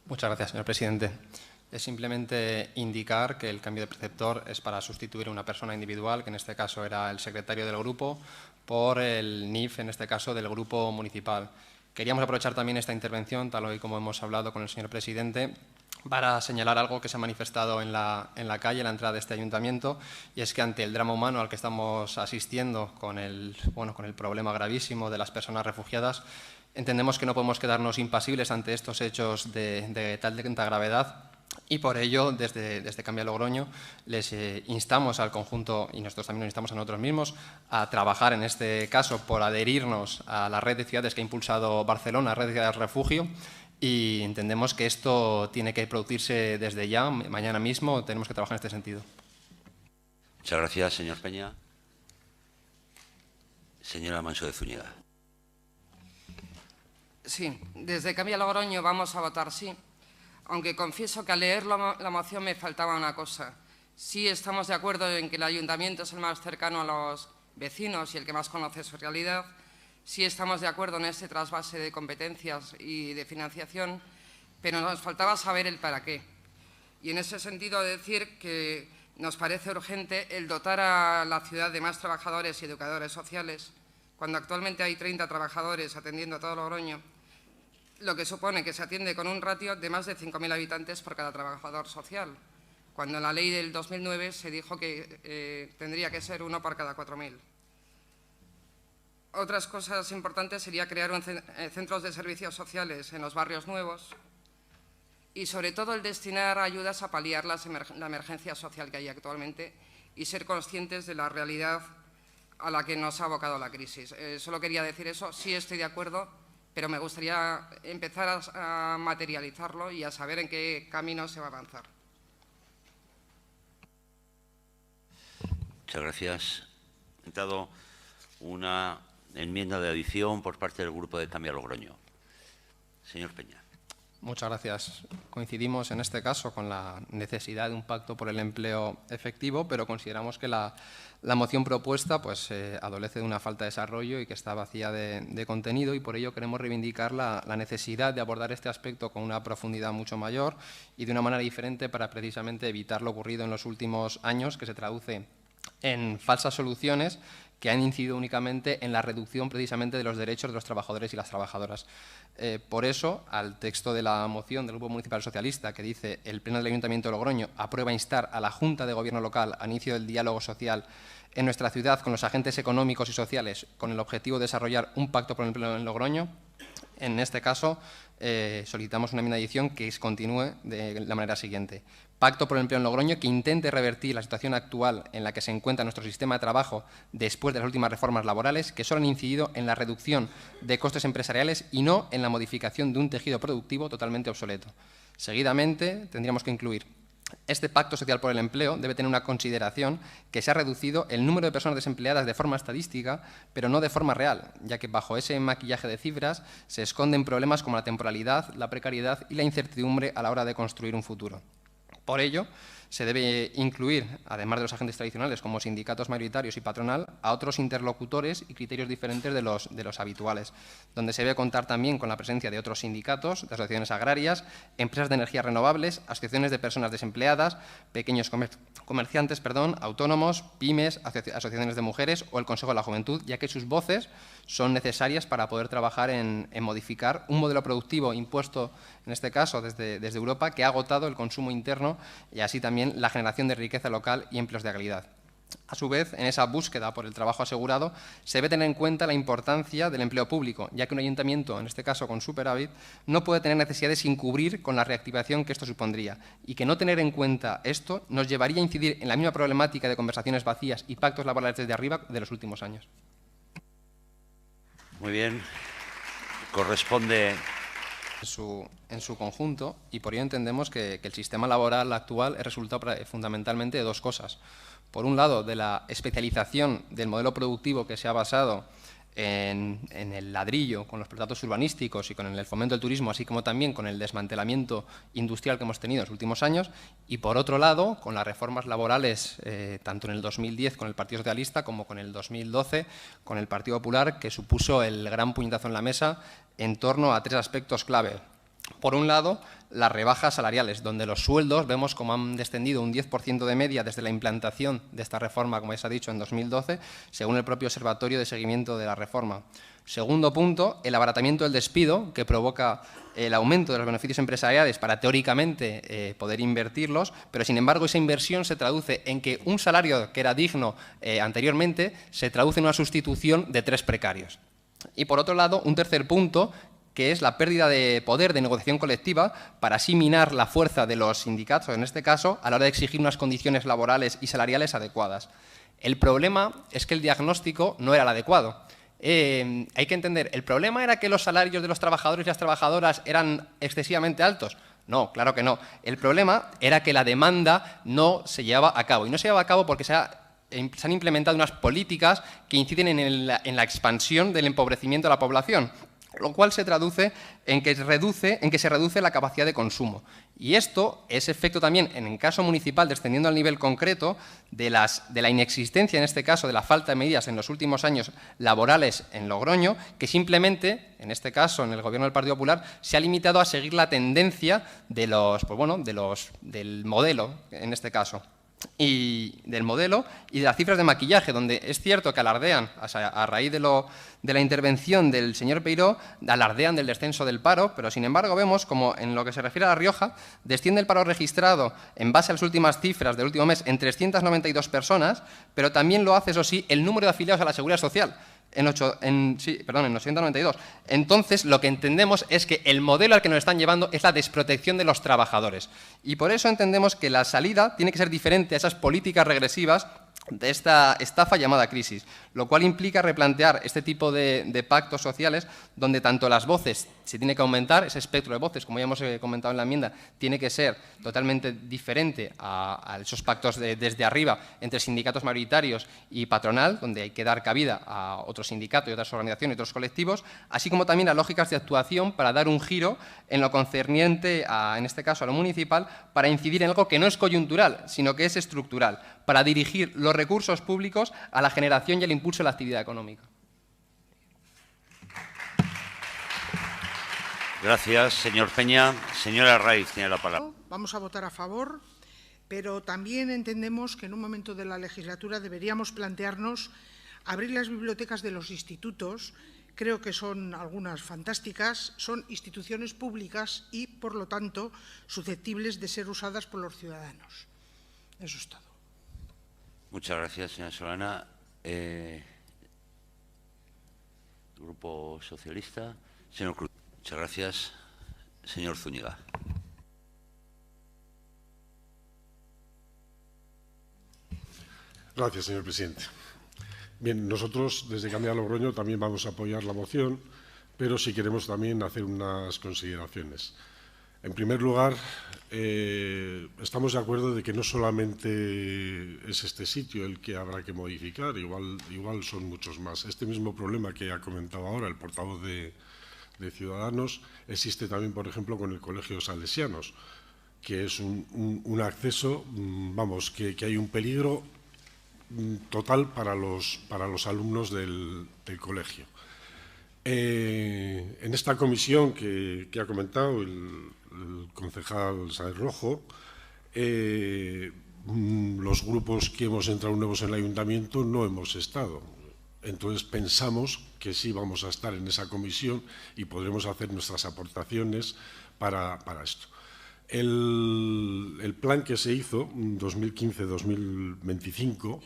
Muchas gracias, señor presidente. Es simplemente indicar que el cambio de preceptor es para sustituir a una persona individual, que en este caso era el secretario del grupo, por el NIF, en este caso, del grupo municipal. Queríamos aprovechar también esta intervención, tal y como hemos hablado con el señor presidente, para señalar algo que se ha manifestado en la calle, en la entrada de este ayuntamiento, y es que ante el drama humano al que estamos asistiendo con el problema gravísimo de las personas refugiadas, entendemos que no podemos quedarnos impasibles ante estos hechos de tanta gravedad. Y por ello, desde Cambia Logroño, les instamos al conjunto, y nosotros también nos instamos a nosotros mismos, a trabajar en este caso por adherirnos a la red de ciudades que ha impulsado Barcelona, red de ciudades refugio, y entendemos que esto tiene que producirse desde ya, mañana mismo, tenemos que trabajar en este sentido. Muchas gracias, señor Peña. Señora Manso de Zúñiga. Sí, desde Cambia Logroño vamos a votar sí, aunque confieso que al leer la moción me faltaba una cosa. Sí estamos de acuerdo en que el ayuntamiento es el más cercano a los vecinos y el que más conoce su realidad. Sí estamos de acuerdo en este trasvase de competencias y de financiación, pero nos faltaba saber el para qué. Y en ese sentido decir que nos parece urgente el dotar a la ciudad de más trabajadores y educadores sociales, cuando actualmente hay 30 trabajadores atendiendo a todo Logroño, lo que supone que se atiende con un ratio de más de 5.000 habitantes por cada trabajador social, cuando en la ley del 2009 se dijo que tendría que ser uno por cada 4.000. Otras cosas importantes sería crear centros de servicios sociales en los barrios nuevos y, sobre todo, el destinar ayudas a paliar la emergencia social que hay actualmente y ser conscientes de la realidad a la que nos ha abocado la crisis. Solo quería decir eso. Sí estoy de acuerdo, pero me gustaría empezar a materializarlo y a saber en qué camino se va a avanzar. Muchas gracias. He dado una enmienda de adición por parte del Grupo de Cambia Logroño. Señor Peña. Muchas gracias. Coincidimos en este caso con la necesidad de un pacto por el empleo efectivo, pero consideramos que la moción propuesta adolece de una falta de desarrollo y que está vacía de contenido, y por ello queremos reivindicar la necesidad de abordar este aspecto con una profundidad mucho mayor y de una manera diferente para precisamente evitar lo ocurrido en los últimos años, que se traduce en falsas soluciones que han incidido únicamente en la reducción precisamente de los derechos de los trabajadores y las trabajadoras. Por eso, al texto de la moción del Grupo Municipal Socialista, que dice: el Pleno del Ayuntamiento de Logroño aprueba instar a la Junta de Gobierno local al inicio del diálogo social en nuestra ciudad con los agentes económicos y sociales con el objetivo de desarrollar un pacto por el empleo en Logroño, en este caso solicitamos una enmienda de adición que continúe de la manera siguiente: pacto por el empleo en Logroño que intente revertir la situación actual en la que se encuentra nuestro sistema de trabajo después de las últimas reformas laborales, que solo han incidido en la reducción de costes empresariales y no en la modificación de un tejido productivo totalmente obsoleto. Seguidamente, tendríamos que incluir: este pacto social por el empleo debe tener una consideración que se ha reducido el número de personas desempleadas de forma estadística, pero no de forma real, ya que bajo ese maquillaje de cifras se esconden problemas como la temporalidad, la precariedad y la incertidumbre a la hora de construir un futuro. Por ello, se debe incluir, además de los agentes tradicionales como sindicatos mayoritarios y patronal, a otros interlocutores y criterios diferentes de los habituales, donde se debe contar también con la presencia de otros sindicatos, de asociaciones agrarias, empresas de energías renovables, asociaciones de personas desempleadas, pequeños comerciantes, autónomos, pymes, asociaciones de mujeres o el Consejo de la Juventud, ya que sus voces son necesarias para poder trabajar en modificar un modelo productivo impuesto, en este caso desde Europa, que ha agotado el consumo interno y así también la generación de riqueza local y empleos de calidad. A su vez, en esa búsqueda por el trabajo asegurado, se debe tener en cuenta la importancia del empleo público, ya que un ayuntamiento, en este caso con superávit, no puede tener necesidades sin cubrir con la reactivación que esto supondría, y que no tener en cuenta esto nos llevaría a incidir en la misma problemática de conversaciones vacías y pactos laborales desde arriba de los últimos años. Muy bien. Corresponde en su conjunto, y por ello entendemos que el sistema laboral actual es resultado fundamentalmente de dos cosas. Por un lado, de la especialización del modelo productivo que se ha basado en el ladrillo, con los contratos urbanísticos y con el fomento del turismo, así como también con el desmantelamiento industrial que hemos tenido en los últimos años, y por otro lado, con las reformas laborales, tanto en el 2010 con el Partido Socialista como con el 2012 con el Partido Popular, que supuso el gran puñetazo en la mesa en torno a tres aspectos clave. Por un lado, las rebajas salariales, donde los sueldos vemos como han descendido un 10% de media desde la implantación de esta reforma, como ya se ha dicho, en 2012, según el propio Observatorio de Seguimiento de la Reforma. Segundo punto, el abaratamiento del despido, que provoca el aumento de los beneficios empresariales para, teóricamente, poder invertirlos, pero, sin embargo, esa inversión se traduce en que un salario que era digno anteriormente se traduce en una sustitución de 3 precarios. Y, por otro lado, un tercer punto, que es la pérdida de poder de negociación colectiva para así minar la fuerza de los sindicatos, en este caso, a la hora de exigir unas condiciones laborales y salariales adecuadas. El problema es que el diagnóstico no era el adecuado. Hay que entender, ¿el problema era que los salarios de los trabajadores y las trabajadoras eran excesivamente altos? No, claro que no. El problema era que la demanda no se llevaba a cabo. Y no se llevaba a cabo porque se han implementado unas políticas que inciden en la expansión del empobrecimiento de la población, lo cual se traduce en que se reduce la capacidad de consumo. Y esto es efecto también, en el caso municipal, descendiendo al nivel concreto, de la inexistencia, en este caso, de la falta de medidas en los últimos años laborales en Logroño, que simplemente, en este caso, en el Gobierno del Partido Popular, se ha limitado a seguir la tendencia de del modelo, en este caso. Y del modelo y de las cifras de maquillaje, donde es cierto que alardean, a raíz de la intervención del señor Peiró, alardean del descenso del paro, pero sin embargo vemos como en lo que se refiere a La Rioja, desciende el paro registrado en base a las últimas cifras del último mes en 392 personas, pero también lo hace, eso sí, el número de afiliados a la Seguridad Social, en 892. Entonces, lo que entendemos es que el modelo al que nos están llevando es la desprotección de los trabajadores. Y por eso entendemos que la salida tiene que ser diferente a esas políticas regresivas de esta estafa llamada crisis, lo cual implica replantear este tipo de pactos sociales donde tanto las voces se tiene que aumentar, ese espectro de voces, como ya hemos comentado en la enmienda, tiene que ser totalmente diferente a esos pactos desde arriba entre sindicatos mayoritarios y patronal, donde hay que dar cabida a otros sindicatos y otras organizaciones y otros colectivos, así como también a lógicas de actuación para dar un giro en lo concerniente, en este caso, a lo municipal, para incidir en algo que no es coyuntural, sino que es estructural, para dirigir los recursos públicos a la generación y el impulso de la actividad económica. Gracias, señor Peña. Señora Raiz tiene la palabra. Vamos a votar a favor, pero también entendemos que en un momento de la legislatura deberíamos plantearnos abrir las bibliotecas de los institutos. Creo que son algunas fantásticas, son instituciones públicas y, por lo tanto, susceptibles de ser usadas por los ciudadanos. Eso es todo. Muchas gracias, señora Solana. Grupo Socialista. Señor Cruz. Muchas gracias. Señor Zúñiga. Gracias, señor presidente. Bien, nosotros desde Cambia Logroño también vamos a apoyar la moción, pero sí queremos también hacer unas consideraciones. En primer lugar, estamos de acuerdo de que no solamente es este sitio el que habrá que modificar, igual son muchos más. Este mismo problema que ha comentado ahora el portavoz de Ciudadanos existe también, por ejemplo, con el Colegio Salesianos, que es un acceso, vamos, que hay un peligro total para los alumnos del colegio. En esta comisión que ha comentado el concejal Sáenz Rojo, los grupos que hemos entrado nuevos en el ayuntamiento no hemos estado. Entonces pensamos que sí vamos a estar en esa comisión y podremos hacer nuestras aportaciones para esto. El plan que se hizo, 2015-2025,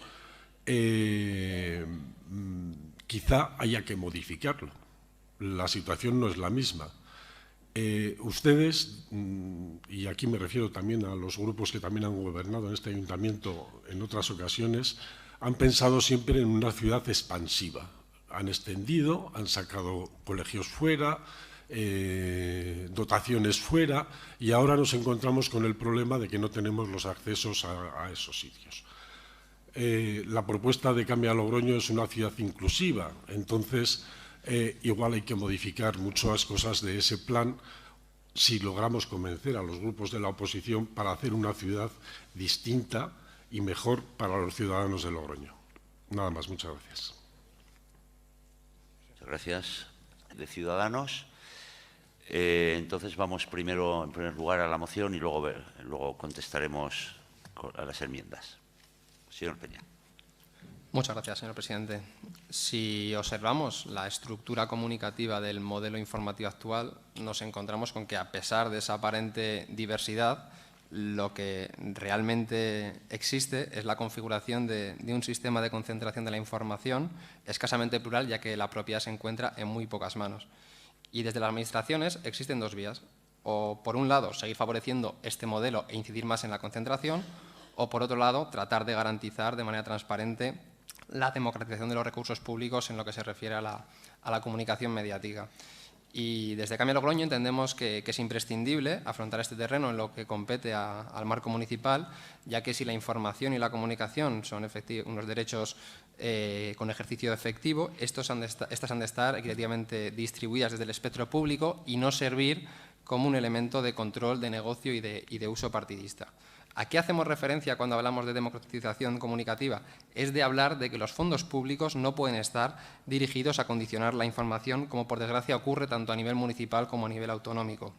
quizá haya que modificarlo. La situación no es la misma. Ustedes, y aquí me refiero también a los grupos que también han gobernado en este ayuntamiento en otras ocasiones, han pensado siempre en una ciudad expansiva. Han extendido, han sacado colegios fuera, dotaciones fuera, y ahora nos encontramos con el problema de que no tenemos los accesos a esos sitios. La propuesta de Cambia Logroño es una ciudad inclusiva, entonces igual hay que modificar muchas cosas de ese plan si logramos convencer a los grupos de la oposición para hacer una ciudad distinta y mejor para los ciudadanos de Logroño. Nada más, muchas gracias. Muchas gracias. De Ciudadanos, Entonces vamos primero, en primer lugar, a la moción y luego contestaremos a las enmiendas. Señor Peña. Muchas gracias, señor presidente. Si observamos la estructura comunicativa del modelo informativo actual, nos encontramos con que, a pesar de esa aparente diversidad, lo que realmente existe es la configuración de un sistema de concentración de la información escasamente plural, ya que la propiedad se encuentra en muy pocas manos. Y desde las administraciones existen dos vías: o, por un lado, seguir favoreciendo este modelo e incidir más en la concentración, o, por otro lado, tratar de garantizar de manera transparente la democratización de los recursos públicos en lo que se refiere a la comunicación mediática. Y desde Cambia Logroño entendemos que es imprescindible afrontar este terreno en lo que compete al marco municipal, ya que si la información y la comunicación son unos derechos con ejercicio efectivo, estas han de estar equitativamente distribuidas desde el espectro público y no servir como un elemento de control, de negocio y de uso partidista. ¿A qué hacemos referencia cuando hablamos de democratización comunicativa? Es de hablar de que los fondos públicos no pueden estar dirigidos a condicionar la información, como por desgracia ocurre tanto a nivel municipal como a nivel autonómico.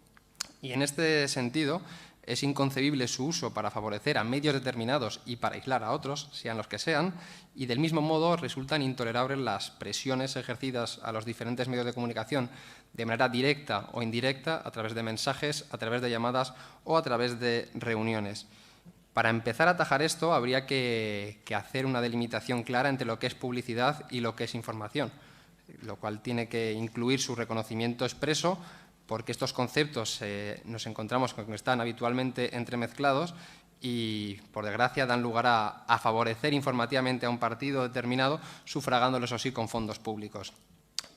Y en este sentido, es inconcebible su uso para favorecer a medios determinados y para aislar a otros, sean los que sean, y del mismo modo resultan intolerables las presiones ejercidas a los diferentes medios de comunicación de manera directa o indirecta, a través de mensajes, a través de llamadas o a través de reuniones. Para empezar a atajar esto, habría que hacer una delimitación clara entre lo que es publicidad y lo que es información, lo cual tiene que incluir su reconocimiento expreso, porque estos conceptos nos encontramos con que están habitualmente entremezclados y, por desgracia, dan lugar a favorecer informativamente a un partido determinado, sufragándolo, eso sí, con fondos públicos.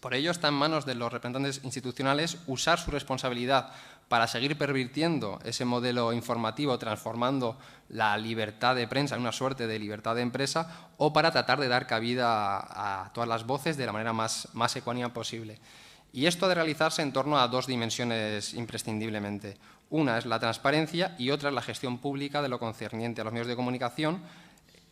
Por ello, está en manos de los representantes institucionales usar su responsabilidad para seguir pervirtiendo ese modelo informativo, transformando la libertad de prensa en una suerte de libertad de empresa, o para tratar de dar cabida a todas las voces de la manera más ecuánime posible. Y esto ha de realizarse en torno a dos dimensiones imprescindiblemente. Una es la transparencia y otra es la gestión pública de lo concerniente a los medios de comunicación,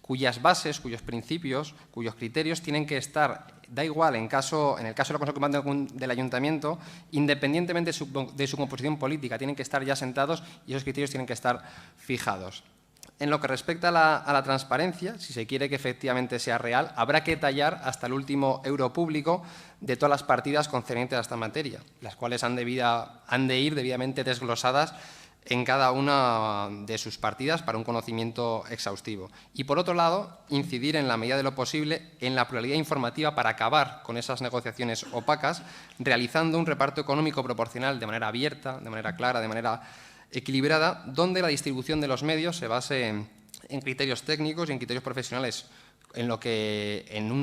cuyas bases, cuyos principios, cuyos criterios tienen que estar, da igual en el caso de la Consejo Comandante del Ayuntamiento, independientemente de su composición política, tienen que estar ya sentados y esos criterios tienen que estar fijados. En lo que respecta a la transparencia, si se quiere que efectivamente sea real, habrá que tallar hasta el último euro público de todas las partidas concernientes a esta materia, las cuales han de ir debidamente desglosadas en cada una de sus partidas para un conocimiento exhaustivo. Y, por otro lado, incidir en la medida de lo posible en la pluralidad informativa para acabar con esas negociaciones opacas, realizando un reparto económico proporcional de manera abierta, de manera clara, de manera equilibrada, donde la distribución de los medios se base en criterios técnicos y en criterios profesionales, en un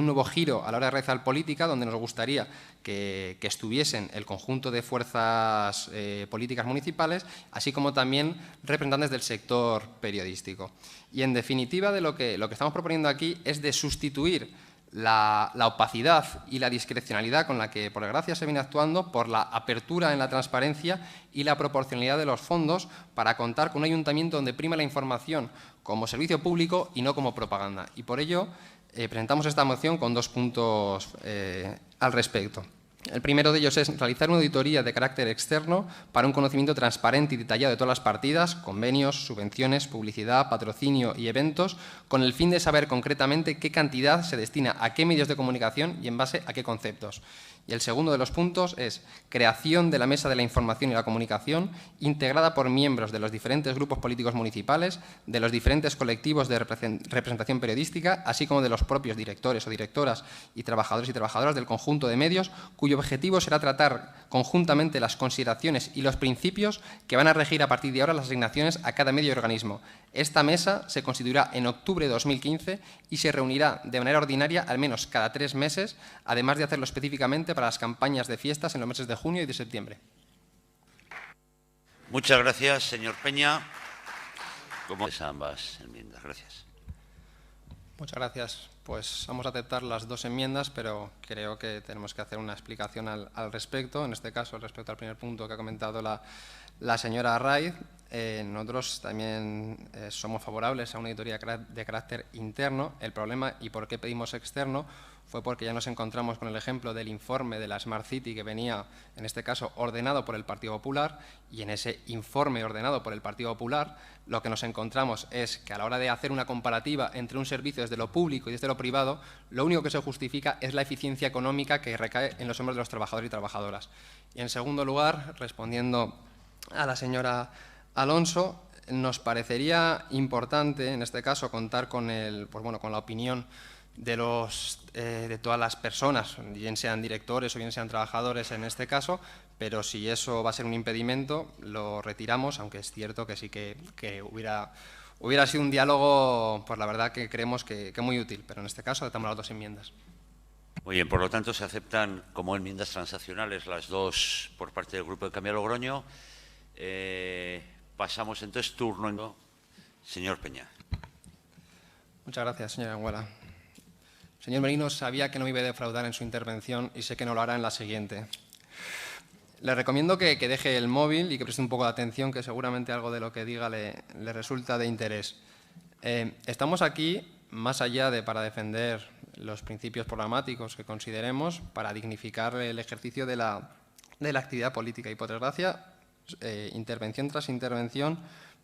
nuevo giro a la hora de realizar política, donde nos gustaría que estuviesen el conjunto de fuerzas políticas municipales, así como también representantes del sector periodístico. Y, en definitiva, lo que estamos proponiendo aquí es de sustituir la opacidad y la discrecionalidad con la que, por desgracia, se viene actuando por la apertura en la transparencia y la proporcionalidad de los fondos para contar con un ayuntamiento donde prima la información como servicio público y no como propaganda. Y por ello presentamos esta moción con dos puntos al respecto. El primero de ellos es realizar una auditoría de carácter externo para un conocimiento transparente y detallado de todas las partidas, convenios, subvenciones, publicidad, patrocinio y eventos, con el fin de saber concretamente qué cantidad se destina a qué medios de comunicación y en base a qué conceptos. Y el segundo de los puntos es creación de la Mesa de la Información y la Comunicación, integrada por miembros de los diferentes grupos políticos municipales, de los diferentes colectivos de representación periodística, así como de los propios directores o directoras y trabajadores y trabajadoras del conjunto de medios, cuyo objetivo será tratar conjuntamente las consideraciones y los principios que van a regir a partir de ahora las asignaciones a cada medio y organismo. Esta mesa se constituirá en octubre de 2015 y se reunirá de manera ordinaria al menos cada 3 meses, además de hacerlo específicamente para las campañas de fiestas en los meses de junio y de septiembre. Muchas gracias, señor Peña. ¿Cómo es ambas enmiendas? Gracias. Muchas gracias. Pues vamos a aceptar las dos enmiendas, pero creo que tenemos que hacer una explicación al respecto. En este caso, respecto al primer punto que ha comentado la señora Arraiz, nosotros también somos favorables a una auditoría de carácter interno. El problema, y por qué pedimos externo, fue porque ya nos encontramos con el ejemplo del informe de la Smart City que venía, en este caso, ordenado por el Partido Popular, y en ese informe ordenado por el Partido Popular lo que nos encontramos es que a la hora de hacer una comparativa entre un servicio desde lo público y desde lo privado, lo único que se justifica es la eficiencia económica que recae en los hombros de los trabajadores y trabajadoras. Y en segundo lugar, respondiendo a la señora Alonso, nos parecería importante, en este caso, contar con, con la opinión de todas las personas, bien sean directores o bien sean trabajadores en este caso, pero si eso va a ser un impedimento, lo retiramos, aunque es cierto que sí que hubiera sido un diálogo, pues la verdad que creemos que muy útil, pero en este caso aceptamos las dos enmiendas. Muy bien, por lo tanto, se aceptan como enmiendas transaccionales las dos por parte del Grupo de Cambia Logroño. Pasamos entonces turno. Señor Peña. Muchas gracias, señora Anguela. Señor Merino, sabía que no me iba a defraudar en su intervención y sé que no lo hará en la siguiente. Le recomiendo que deje el móvil y que preste un poco de atención, que seguramente algo de lo que diga le resulta de interés. Estamos aquí, más allá de para defender los principios programáticos que consideremos, para dignificar el ejercicio de la actividad política. Y, por desgracia, intervención tras intervención,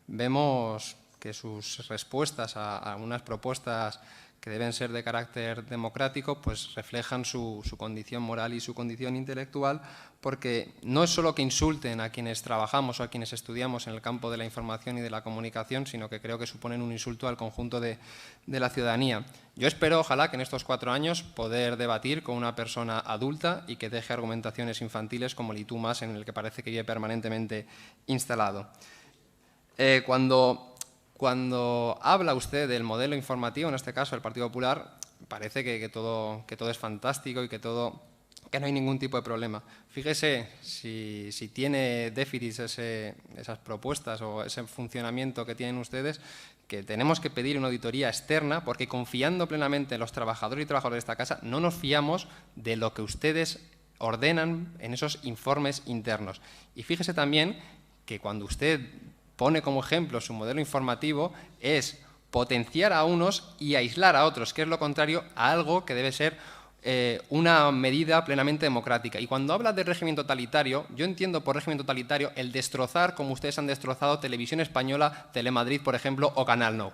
vemos que sus respuestas a algunas propuestas que deben ser de carácter democrático, pues reflejan su condición moral y su condición intelectual, porque no es solo que insulten a quienes trabajamos o a quienes estudiamos en el campo de la información y de la comunicación, sino que creo que suponen un insulto al conjunto de la ciudadanía. Yo espero, ojalá, que en estos 4 años poder debatir con una persona adulta y que deje argumentaciones infantiles como el y tú más, en el que parece que vive permanentemente instalado. Cuando habla usted del modelo informativo, en este caso el Partido Popular, parece que todo es fantástico y que no hay ningún tipo de problema. Fíjese si tiene déficits esas propuestas o ese funcionamiento que tienen ustedes, que tenemos que pedir una auditoría externa, porque confiando plenamente en los trabajadores y trabajadoras de esta casa, no nos fiamos de lo que ustedes ordenan en esos informes internos. Y fíjese también que cuando usted pone como ejemplo su modelo informativo es potenciar a unos y aislar a otros, que es lo contrario a algo que debe ser una medida plenamente democrática. Y cuando habla de régimen totalitario, yo entiendo por régimen totalitario el destrozar, como ustedes han destrozado, Televisión Española, Telemadrid, por ejemplo, o Canal Nou.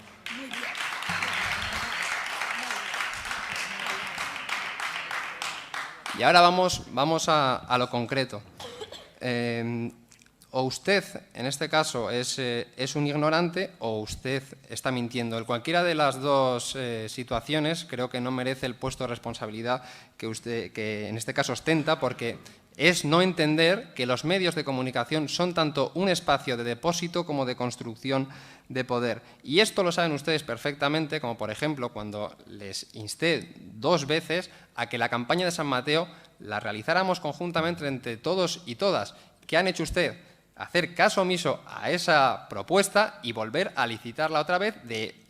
Y ahora vamos a lo concreto. O usted, en este caso, es un ignorante o usted está mintiendo. En cualquiera de las dos situaciones creo que no merece el puesto de responsabilidad que en este caso ostenta, porque es no entender que los medios de comunicación son tanto un espacio de depósito como de construcción de poder. Y esto lo saben ustedes perfectamente, como por ejemplo cuando les insté 2 veces a que la campaña de San Mateo la realizáramos conjuntamente entre todos y todas. ¿Qué han hecho ustedes? Hacer caso omiso a esa propuesta y volver a licitarla otra vez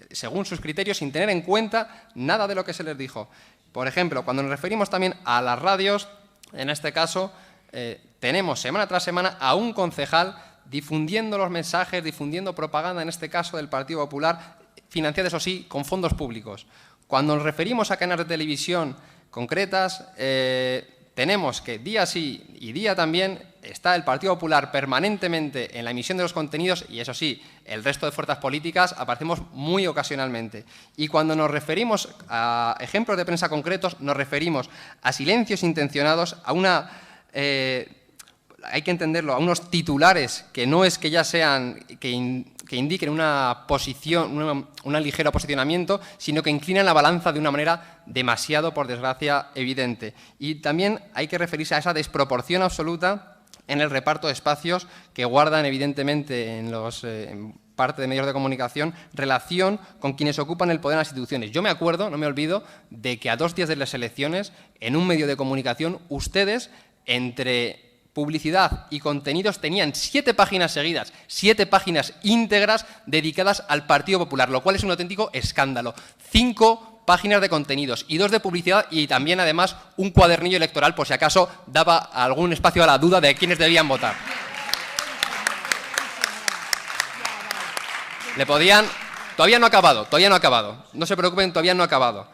según sus criterios, sin tener en cuenta nada de lo que se les dijo. Por ejemplo, cuando nos referimos también a las radios, en este caso, tenemos semana tras semana a un concejal difundiendo los mensajes, difundiendo propaganda, en este caso del Partido Popular, financiada, eso sí, con fondos públicos. Cuando nos referimos a canales de televisión concretas, tenemos que día sí y día también está el Partido Popular permanentemente en la emisión de los contenidos y, eso sí, el resto de fuerzas políticas aparecemos muy ocasionalmente. Y cuando nos referimos a ejemplos de prensa concretos, nos referimos a silencios intencionados, a una... hay que entenderlo, a unos titulares que no es que ya sean... que indiquen una posición, un ligero posicionamiento, sino que inclinan la balanza de una manera demasiado, por desgracia, evidente. Y también hay que referirse a esa desproporción absoluta en el reparto de espacios que guardan, evidentemente, en parte de medios de comunicación, relación con quienes ocupan el poder en las instituciones. Yo me acuerdo, no me olvido, de que a 2 días de las elecciones, en un medio de comunicación, ustedes, entre publicidad y contenidos, tenían 7 páginas seguidas, 7 páginas íntegras dedicadas al Partido Popular, lo cual es un auténtico escándalo. 5 páginas de contenidos y 2 de publicidad y también, además, un cuadernillo electoral, por si acaso daba algún espacio a la duda de quiénes debían votar. Le podían... Todavía no ha acabado, no se preocupen, todavía no ha acabado.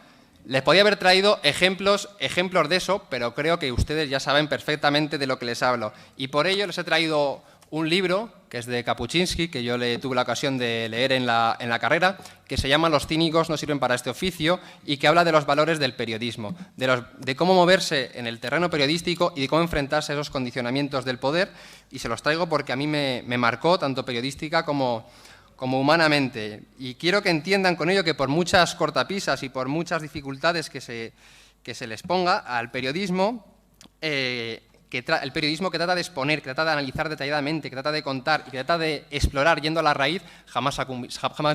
Les podía haber traído ejemplos de eso, pero creo que ustedes ya saben perfectamente de lo que les hablo. Y por ello les he traído un libro, que es de Kapuczynski, que yo tuve la ocasión de leer en la carrera, que se llama Los cínicos no sirven para este oficio, y que habla de los valores del periodismo, de cómo moverse en el terreno periodístico y de cómo enfrentarse a esos condicionamientos del poder. Y se los traigo porque a mí me marcó, tanto periodística como humanamente. Y quiero que entiendan con ello que por muchas cortapisas y por muchas dificultades que se les ponga al periodismo, el periodismo que trata de exponer, que trata de analizar detalladamente, que trata de contar y que trata de explorar yendo a la raíz, jamás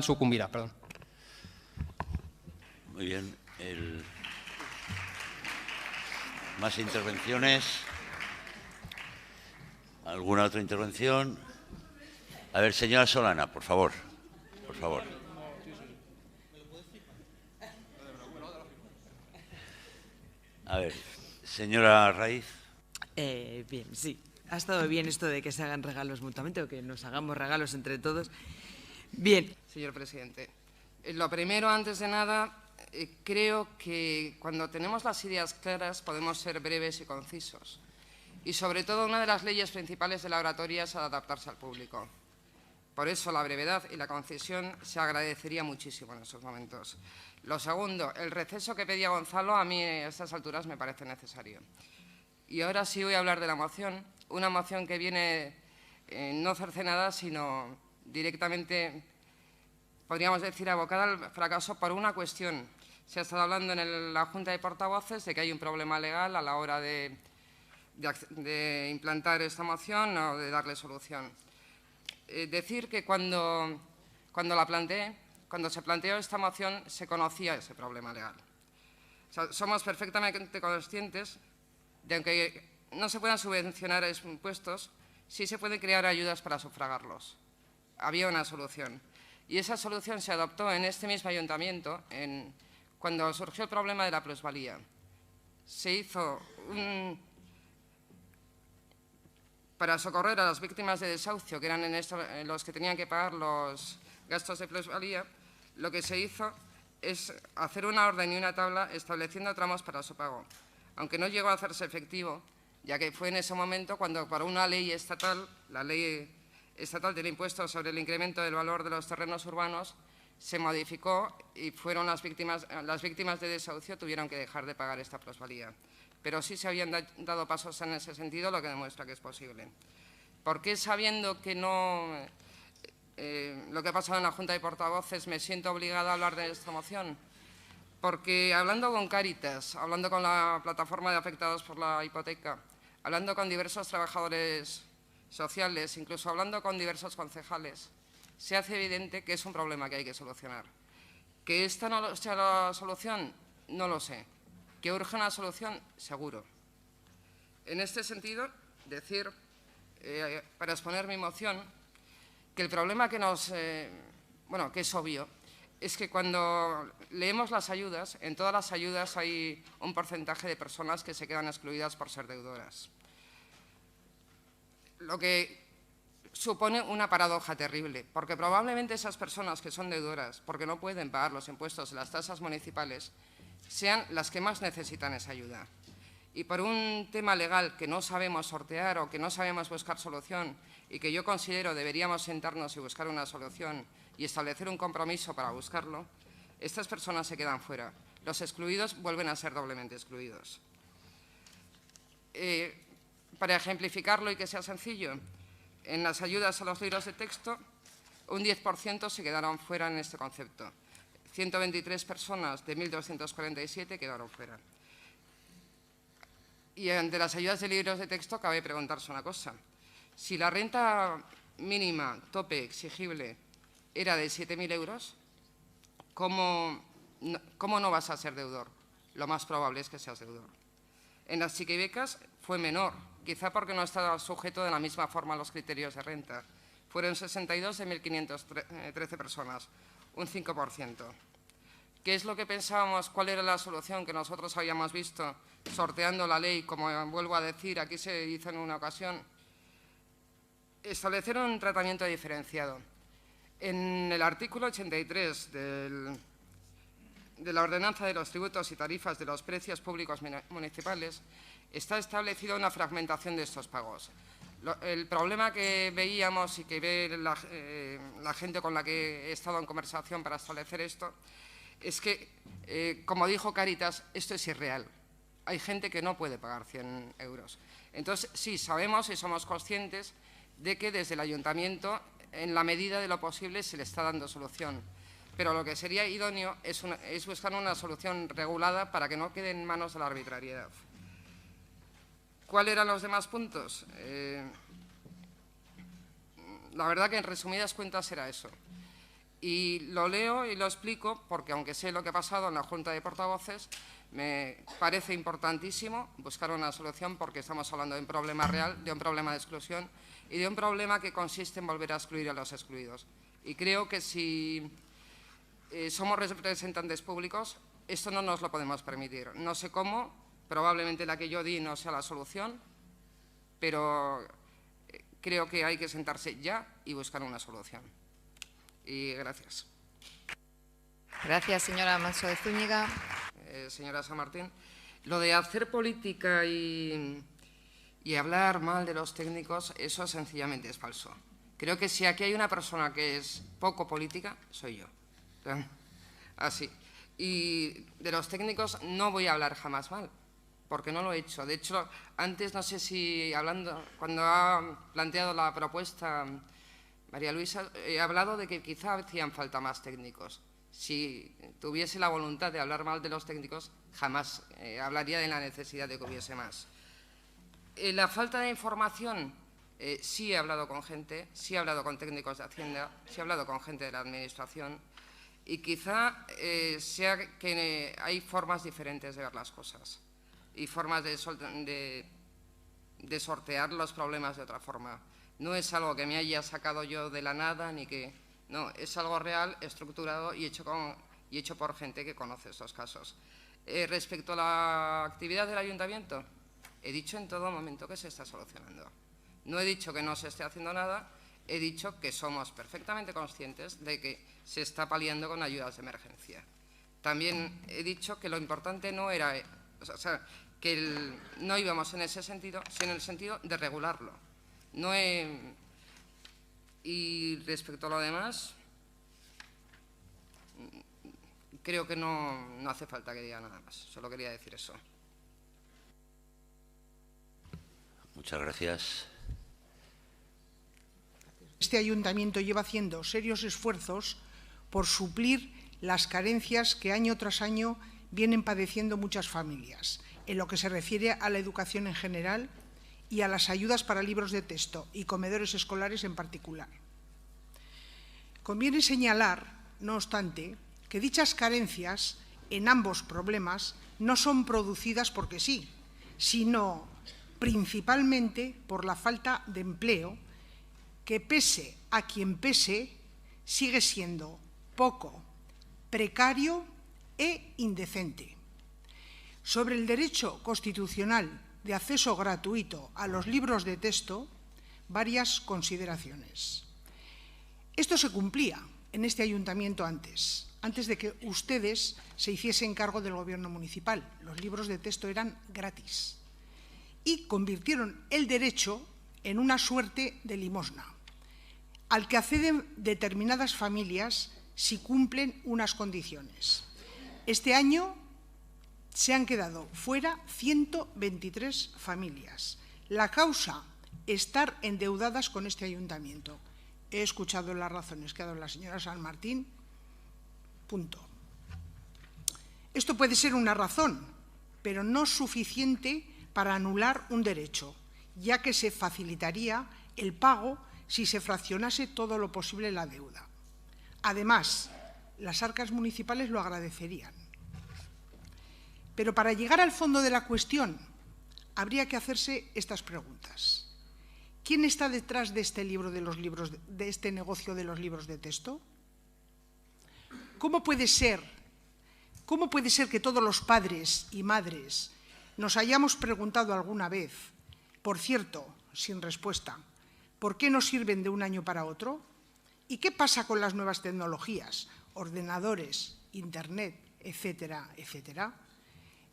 sucumbirá. Perdón. Muy bien. ¿Más intervenciones? ¿Alguna otra intervención? A ver, señora Solana, por favor. Por favor. A ver, señora Raiz. Bien, sí. Ha estado bien esto de que se hagan regalos mutuamente o que nos hagamos regalos entre todos. Bien. Señor presidente, lo primero, antes de nada, creo que cuando tenemos las ideas claras podemos ser breves y concisos. Y sobre todo, una de las leyes principales de la oratoria es adaptarse al público. Por eso la brevedad y la concisión se agradecería muchísimo en estos momentos. Lo segundo, el receso que pedía Gonzalo a mí a estas alturas me parece necesario. Y ahora sí voy a hablar de la moción, una moción que viene no cercenada, sino directamente, podríamos decir, abocada al fracaso por una cuestión. Se ha estado hablando en la Junta de Portavoces de que hay un problema legal a la hora de implantar esta moción o de darle solución. Decir que cuando se planteó esta moción se conocía ese problema legal. O sea, somos perfectamente conscientes de que no se puedan subvencionar impuestos, sí se pueden crear ayudas para sufragarlos. Había una solución. Y esa solución se adoptó en este mismo ayuntamiento cuando surgió el problema de la plusvalía. Se hizo para socorrer a las víctimas de desahucio, que eran los que tenían que pagar los gastos de plusvalía, lo que se hizo es hacer una orden y una tabla estableciendo tramos para su pago. Aunque no llegó a hacerse efectivo, ya que fue en ese momento cuando por una ley estatal, la ley estatal del impuesto sobre el incremento del valor de los terrenos urbanos, se modificó y fueron las víctimas de desahucio tuvieron que dejar de pagar esta plusvalía. Pero sí se habían dado pasos en ese sentido, lo que demuestra que es posible. ¿Por qué, sabiendo que no lo que ha pasado en la Junta de Portavoces, me siento obligada a hablar de esta moción? Porque hablando con Cáritas, hablando con la plataforma de afectados por la hipoteca, hablando con diversos trabajadores sociales, incluso hablando con diversos concejales, se hace evidente que es un problema que hay que solucionar. ¿Que esta no sea la solución? No lo sé. ¿Que urge una solución? Seguro. En este sentido, decir, para exponer mi moción, que el problema que que es obvio, es que cuando leemos las ayudas, en todas las ayudas hay un porcentaje de personas que se quedan excluidas por ser deudoras. Lo que supone una paradoja terrible, porque probablemente esas personas que son deudoras, porque no pueden pagar los impuestos y las tasas municipales, sean las que más necesitan esa ayuda. Y por un tema legal que no sabemos sortear o que no sabemos buscar solución y que yo considero deberíamos sentarnos y buscar una solución y establecer un compromiso para buscarlo, estas personas se quedan fuera. Los excluidos vuelven a ser doblemente excluidos. Para ejemplificarlo y que sea sencillo, en las ayudas a los libros de texto, un 10% se quedaron fuera en este concepto. 123 personas de 1.247 quedaron fuera. Y ante las ayudas de libros de texto cabe preguntarse una cosa. Si la renta mínima tope exigible era de 7.000 euros, ¿cómo no vas a ser deudor? Lo más probable es que seas deudor. En las chiquibecas fue menor, quizá porque no estaba sujeto de la misma forma a los criterios de renta. Fueron 62 de 1.513 personas, un 5%. ¿Qué es lo que pensábamos? ¿Cuál era la solución que nosotros habíamos visto sorteando la ley? Como vuelvo a decir, aquí se hizo en una ocasión, establecer un tratamiento diferenciado. En el artículo 83 de la ordenanza de los tributos y tarifas de los precios públicos municipales está establecida una fragmentación de estos pagos. El problema que veíamos y que ve la gente con la que he estado en conversación para establecer esto es que, como dijo Cáritas, esto es irreal. Hay gente que no puede pagar 100 euros. Entonces, sí, sabemos y somos conscientes de que desde el ayuntamiento, en la medida de lo posible, se le está dando solución. Pero lo que sería idóneo es buscar una solución regulada para que no quede en manos de la arbitrariedad. ¿Cuáles eran los demás puntos? La verdad que en resumidas cuentas era eso. Y lo leo y lo explico porque, aunque sé lo que ha pasado en la Junta de Portavoces, me parece importantísimo buscar una solución porque estamos hablando de un problema real, de un problema de exclusión y de un problema que consiste en volver a excluir a los excluidos. Y creo que si somos representantes públicos, esto no nos lo podemos permitir. No sé cómo, probablemente la que yo di no sea la solución, pero creo que hay que sentarse ya y buscar una solución. Y gracias. Gracias, señora Manso de Zúñiga. Señora San Martín, lo de hacer política y hablar mal de los técnicos, eso sencillamente es falso. Creo que si aquí hay una persona que es poco política, soy yo. Así. Y de los técnicos no voy a hablar jamás mal, porque no lo he hecho. De hecho, antes no sé si cuando ha planteado la propuesta María Luisa, he hablado de que quizá hacían falta más técnicos. Si tuviese la voluntad de hablar mal de los técnicos, jamás hablaría de la necesidad de que hubiese más. La falta de información, sí he hablado con gente, sí he hablado con técnicos de Hacienda, sí he hablado con gente de la Administración y quizá sea que hay formas diferentes de ver las cosas y formas de sortear los problemas de otra forma. No es algo que me haya sacado yo de la nada ni que… No, es algo real, estructurado y hecho por gente que conoce estos casos. Respecto a la actividad del ayuntamiento, he dicho en todo momento que se está solucionando. No he dicho que no se esté haciendo nada, he dicho que somos perfectamente conscientes de que se está paliando con ayudas de emergencia. También he dicho que lo importante no era… O sea, que no íbamos en ese sentido, sino en el sentido de regularlo. Y respecto a lo demás, creo que no hace falta que diga nada más. Solo quería decir eso. Muchas gracias. Este ayuntamiento lleva haciendo serios esfuerzos por suplir las carencias que año tras año vienen padeciendo muchas familias, en lo que se refiere a la educación en general y a las ayudas para libros de texto y comedores escolares en particular. Conviene señalar, no obstante, que dichas carencias en ambos problemas no son producidas porque sí, sino principalmente por la falta de empleo que, pese a quien pese, sigue siendo poco, precario e indecente. Sobre el derecho constitucional de acceso gratuito a los libros de texto, varias consideraciones. Esto se cumplía en este ayuntamiento antes de que ustedes se hiciesen cargo del gobierno municipal. Los libros de texto eran gratis y convirtieron el derecho en una suerte de limosna, al que acceden determinadas familias si cumplen unas condiciones. Este año se han quedado fuera 123 familias. La causa, estar endeudadas con este ayuntamiento. He escuchado las razones que ha dado la señora San Martín. Punto. Esto puede ser una razón, pero no suficiente para anular un derecho, ya que se facilitaría el pago si se fraccionase todo lo posible la deuda. Además, las arcas municipales lo agradecerían. Pero para llegar al fondo de la cuestión, habría que hacerse estas preguntas. ¿Quién está detrás de este negocio de los libros de texto? ¿Cómo puede ser que todos los padres y madres nos hayamos preguntado alguna vez, por cierto, sin respuesta, ¿por qué no sirven de un año para otro? ¿Y qué pasa con las nuevas tecnologías, ordenadores, Internet, etcétera, etcétera.